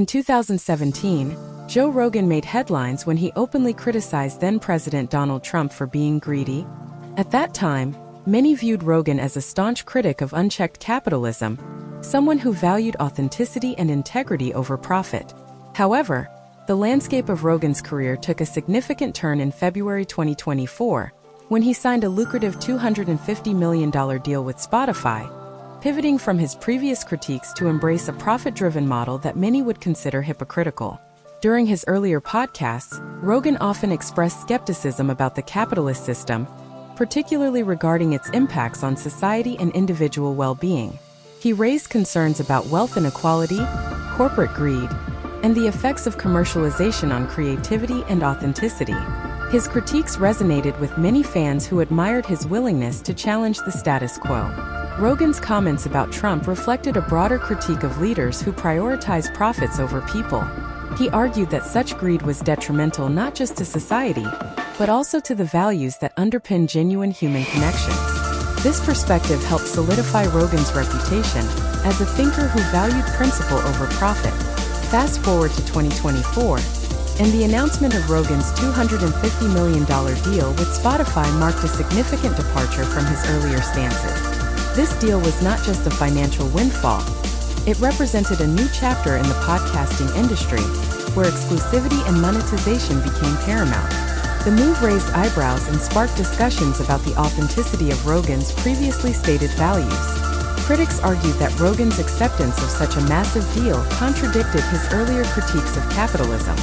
In 2017, Joe Rogan made headlines when he openly criticized then-President Donald Trump for being greedy. At that time, many viewed Rogan as a staunch critic of unchecked capitalism, someone who valued authenticity and integrity over profit. However, the landscape of Rogan's career took a significant turn in February 2024, when he signed a lucrative $250 million deal with Spotify, pivoting from his previous critiques to embrace a profit-driven model that many would consider hypocritical. During his earlier podcasts, Rogan often expressed skepticism about the capitalist system, particularly regarding its impacts on society and individual well-being. He raised concerns about wealth inequality, corporate greed, and the effects of commercialization on creativity and authenticity. His critiques resonated with many fans who admired his willingness to challenge the status quo. Rogan's comments about Trump reflected a broader critique of leaders who prioritize profits over people. He argued that such greed was detrimental not just to society, but also to the values that underpin genuine human connections. This perspective helped solidify Rogan's reputation as a thinker who valued principle over profit. Fast forward to 2024, and the announcement of Rogan's $250 million deal with Spotify marked a significant departure from his earlier stances. This deal was not just a financial windfall. It represented a new chapter in the podcasting industry, where exclusivity and monetization became paramount. The move raised eyebrows and sparked discussions about the authenticity of Rogan's previously stated values. Critics argued that Rogan's acceptance of such a massive deal contradicted his earlier critiques of capitalism.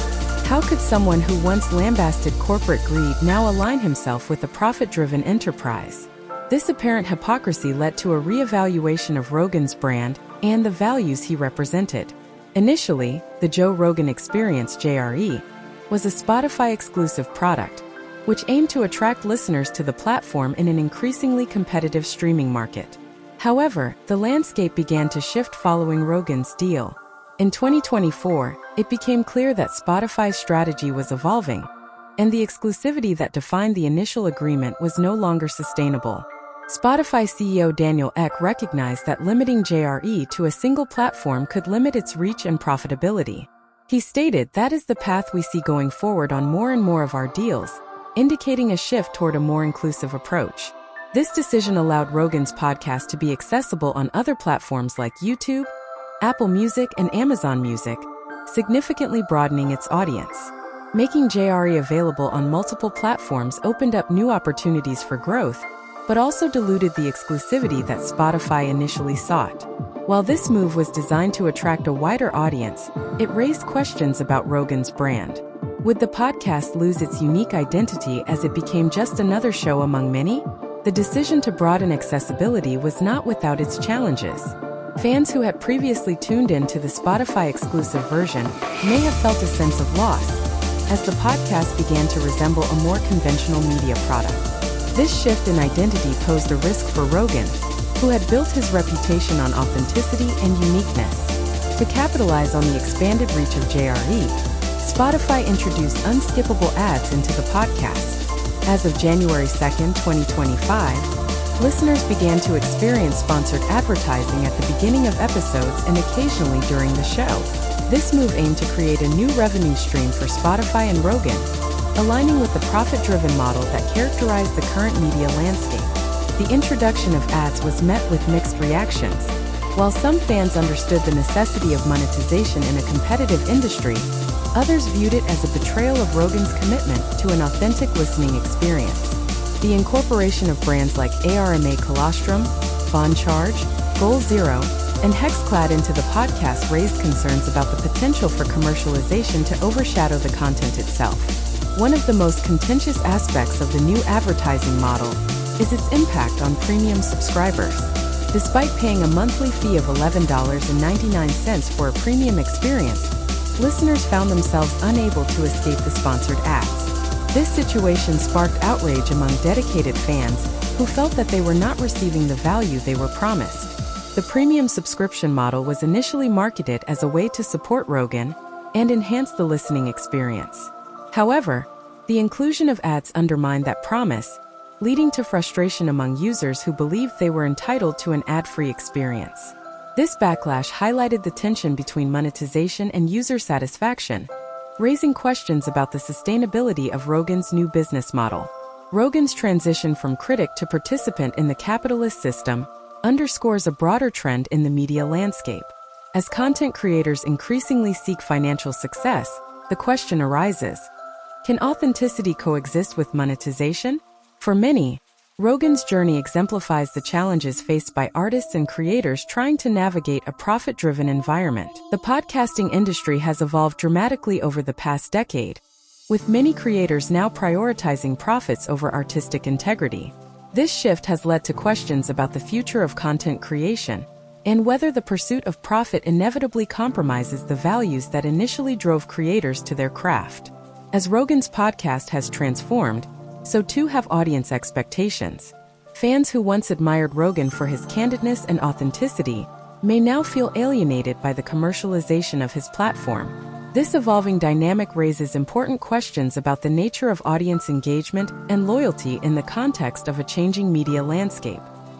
How could someone who once lambasted corporate greed now align himself with a profit-driven enterprise? This apparent hypocrisy led to a re-evaluation of Rogan's brand and the values he represented. Initially, the Joe Rogan Experience (JRE) was a Spotify-exclusive product, which aimed to attract listeners to the platform in an increasingly competitive streaming market. However, the landscape began to shift following Rogan's deal. In 2024, it became clear that Spotify's strategy was evolving, and the exclusivity that defined the initial agreement was no longer sustainable. Spotify CEO Daniel Ek recognized that limiting JRE to a single platform could limit its reach and profitability. He stated, "That is the path we see going forward on more and more of our deals," indicating a shift toward a more inclusive approach. This decision allowed Rogan's podcast to be accessible on other platforms like YouTube, Apple Music, and Amazon Music, significantly broadening its audience. Making JRE available on multiple platforms opened up new opportunities for growth, but also diluted the exclusivity that Spotify initially sought. While this move was designed to attract a wider audience, it raised questions about Rogan's brand. Would the podcast lose its unique identity as it became just another show among many? The decision to broaden accessibility was not without its challenges. Fans who had previously tuned in to the Spotify-exclusive version may have felt a sense of loss, as the podcast began to resemble a more conventional media product. This shift in identity posed a risk for Rogan, who had built his reputation on authenticity and uniqueness. To capitalize on the expanded reach of JRE, Spotify introduced unskippable ads into the podcast. As of January 2, 2025, listeners began to experience sponsored advertising at the beginning of episodes and occasionally during the show. This move aimed to create a new revenue stream for Spotify and Rogan, aligning with the profit-driven model that characterized the current media landscape. The introduction of ads was met with mixed reactions. While some fans understood the necessity of monetization in a competitive industry, others viewed it as a betrayal of Rogan's commitment to an authentic listening experience. The incorporation of brands like ARMA Colostrum, Bon Charge, Goal Zero, and Hexclad into the podcast raised concerns about the potential for commercialization to overshadow the content itself. One of the most contentious aspects of the new advertising model is its impact on premium subscribers. Despite paying a monthly fee of $11.99 for a premium experience, listeners found themselves unable to escape the sponsored ads. This situation sparked outrage among dedicated fans who felt that they were not receiving the value they were promised. The premium subscription model was initially marketed as a way to support Rogan and enhance the listening experience. However, the inclusion of ads undermined that promise, leading to frustration among users who believed they were entitled to an ad-free experience. This backlash highlighted the tension between monetization and user satisfaction, raising questions about the sustainability of Rogan's new business model. Rogan's transition from critic to participant in the capitalist system underscores a broader trend in the media landscape. As content creators increasingly seek financial success, the question arises: can authenticity coexist with monetization? For many, Rogan's journey exemplifies the challenges faced by artists and creators trying to navigate a profit-driven environment. The podcasting industry has evolved dramatically over the past decade, with many creators now prioritizing profits over artistic integrity. This shift has led to questions about the future of content creation and whether the pursuit of profit inevitably compromises the values that initially drove creators to their craft. As Rogan's podcast has transformed, so too have audience expectations. Fans who once admired Rogan for his candidness and authenticity may now feel alienated by the commercialization of his platform. This evolving dynamic raises important questions about the nature of audience engagement and loyalty in the context of a changing media landscape.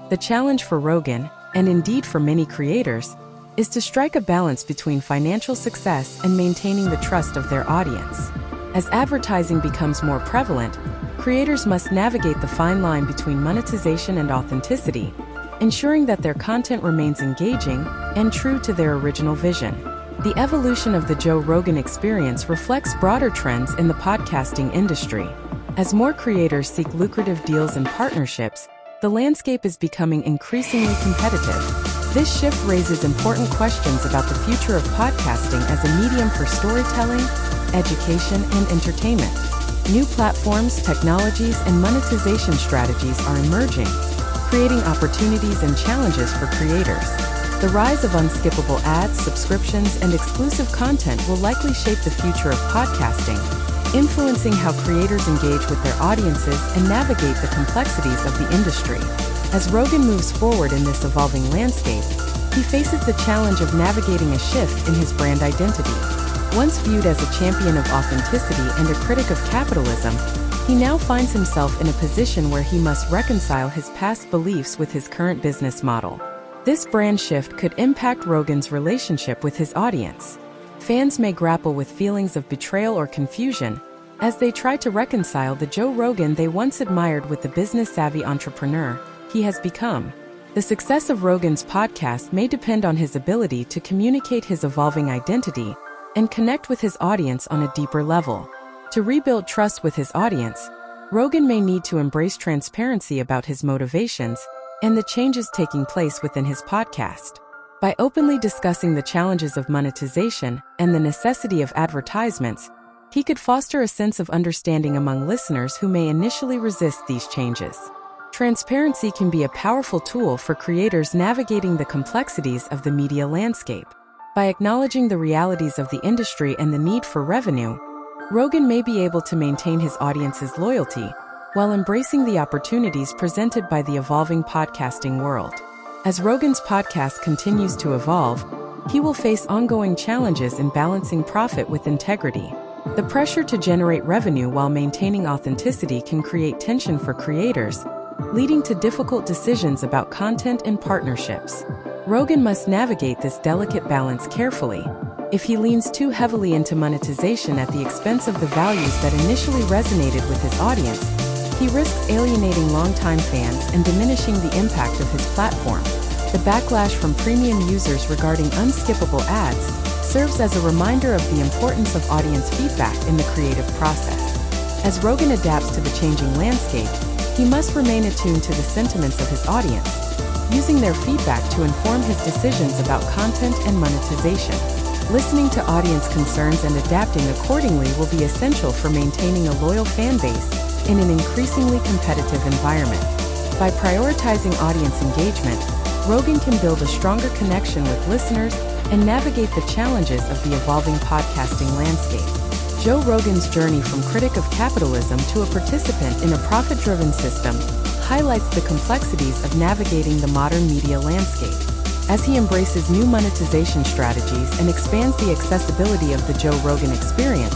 The challenge for Rogan, and indeed for many creators, is to strike a balance between financial success and maintaining the trust of their audience. As advertising becomes more prevalent, creators must navigate the fine line between monetization and authenticity, ensuring that their content remains engaging and true to their original vision. The evolution of the Joe Rogan experience reflects broader trends in the podcasting industry. As more creators seek lucrative deals and partnerships, the landscape is becoming increasingly competitive. This shift raises important questions about the future of podcasting as a medium for storytelling, education, and entertainment. New platforms, technologies, and monetization strategies are emerging, creating opportunities and challenges for creators. The rise of unskippable ads, subscriptions, and exclusive content will likely shape the future of podcasting, influencing how creators engage with their audiences and navigate the complexities of the industry. As Rogan moves forward in this evolving landscape, he faces the challenge of navigating a shift in his brand identity. Once viewed as a champion of authenticity and a critic of capitalism, he now finds himself in a position where he must reconcile his past beliefs with his current business model. This brand shift could impact Rogan's relationship with his audience. Fans may grapple with feelings of betrayal or confusion as they try to reconcile the Joe Rogan they once admired with the business-savvy entrepreneur he has become. The success of Rogan's podcast may depend on his ability to communicate his evolving identity and connect with his audience on a deeper level. To rebuild trust with his audience, Rogan may need to embrace transparency about his motivations and the changes taking place within his podcast. By openly discussing the challenges of monetization and the necessity of advertisements, he could foster a sense of understanding among listeners who may initially resist these changes. Transparency can be a powerful tool for creators navigating the complexities of the media landscape. By acknowledging the realities of the industry and the need for revenue, Rogan may be able to maintain his audience's loyalty while embracing the opportunities presented by the evolving podcasting world. As Rogan's podcast continues to evolve, he will face ongoing challenges in balancing profit with integrity. The pressure to generate revenue while maintaining authenticity can create tension for creators, leading to difficult decisions about content and partnerships. Rogan must navigate this delicate balance carefully. If he leans too heavily into monetization at the expense of the values that initially resonated with his audience, he risks alienating longtime fans and diminishing the impact of his platform. The backlash from premium users regarding unskippable ads serves as a reminder of the importance of audience feedback in the creative process. As Rogan adapts to the changing landscape, he must remain attuned to the sentiments of his audience, using their feedback to inform his decisions about content and monetization. Listening to audience concerns and adapting accordingly will be essential for maintaining a loyal fan base in an increasingly competitive environment. By prioritizing audience engagement, Rogan can build a stronger connection with listeners and navigate the challenges of the evolving podcasting landscape. Joe Rogan's journey from critic of capitalism to a participant in a profit-driven system highlights the complexities of navigating the modern media landscape. As he embraces new monetization strategies and expands the accessibility of the Joe Rogan experience,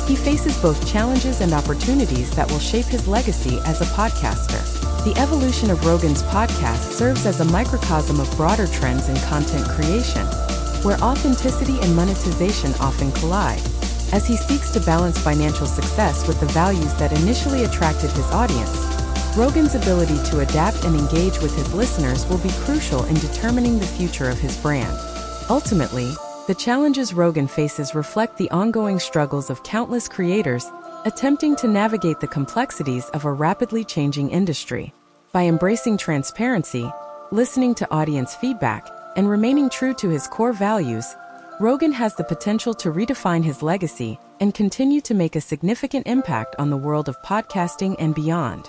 he faces both challenges and opportunities that will shape his legacy as a podcaster. The evolution of Rogan's podcast serves as a microcosm of broader trends in content creation, where authenticity and monetization often collide. As he seeks to balance financial success with the values that initially attracted his audience, Rogan's ability to adapt and engage with his listeners will be crucial in determining the future of his brand. Ultimately, the challenges Rogan faces reflect the ongoing struggles of countless creators attempting to navigate the complexities of a rapidly changing industry. By embracing transparency, listening to audience feedback, and remaining true to his core values, Rogan has the potential to redefine his legacy and continue to make a significant impact on the world of podcasting and beyond.